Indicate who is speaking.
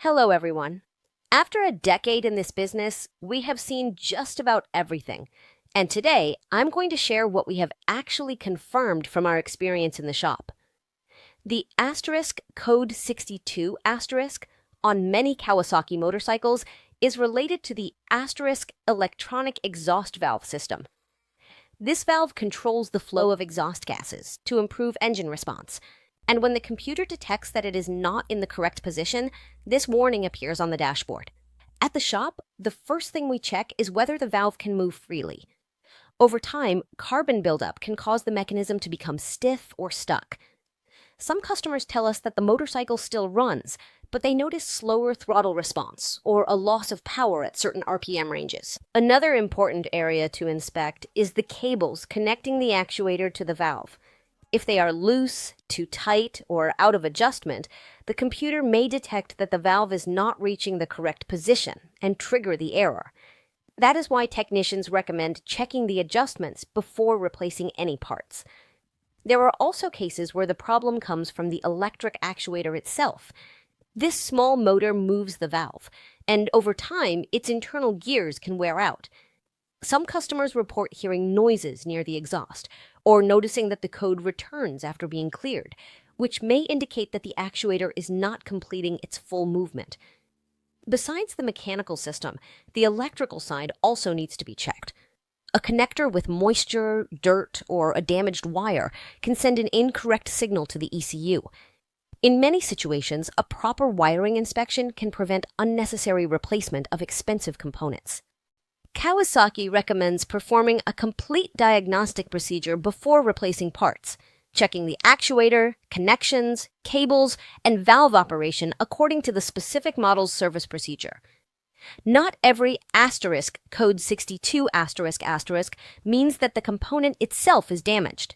Speaker 1: Hello, everyone. After a decade in this business, we have seen just about everything. And today, I'm going to share what we have actually confirmed from our experience in the shop. The asterisk code 62 asterisk on many Kawasaki motorcycles is related to the asterisk electronic exhaust valve system. This valve controls the flow of exhaust gases to improve engine response. And when the computer detects that it is not in the correct position, this warning appears on the dashboard. At the shop, the first thing we check is whether the valve can move freely. Over time, carbon buildup can cause the mechanism to become stiff or stuck. Some customers tell us that the motorcycle still runs, but they notice slower throttle response or a loss of power at certain RPM ranges. Another important area to inspect is the cables connecting the actuator to the valve. If they are loose, too tight, or out of adjustment, the computer may detect that the valve is not reaching the correct position and trigger the error. That is why technicians recommend checking the adjustments before replacing any parts. There are also cases where the problem comes from the electric actuator itself. This small motor moves the valve, and over time, its internal gears can wear out. Some customers report hearing noises near the exhaust, or noticing that the code returns after being cleared, which may indicate that the actuator is not completing its full movement. Besides the mechanical system, the electrical side also needs to be checked. A connector with moisture, dirt, or a damaged wire can send an incorrect signal to the ECU. In many situations, a proper wiring inspection can prevent unnecessary replacement of expensive components. Kawasaki recommends performing a complete diagnostic procedure before replacing parts, checking the actuator, connections, cables, and valve operation according to the specific model's service procedure. Not every asterisk code 62 asterisk asterisk means that the component itself is damaged.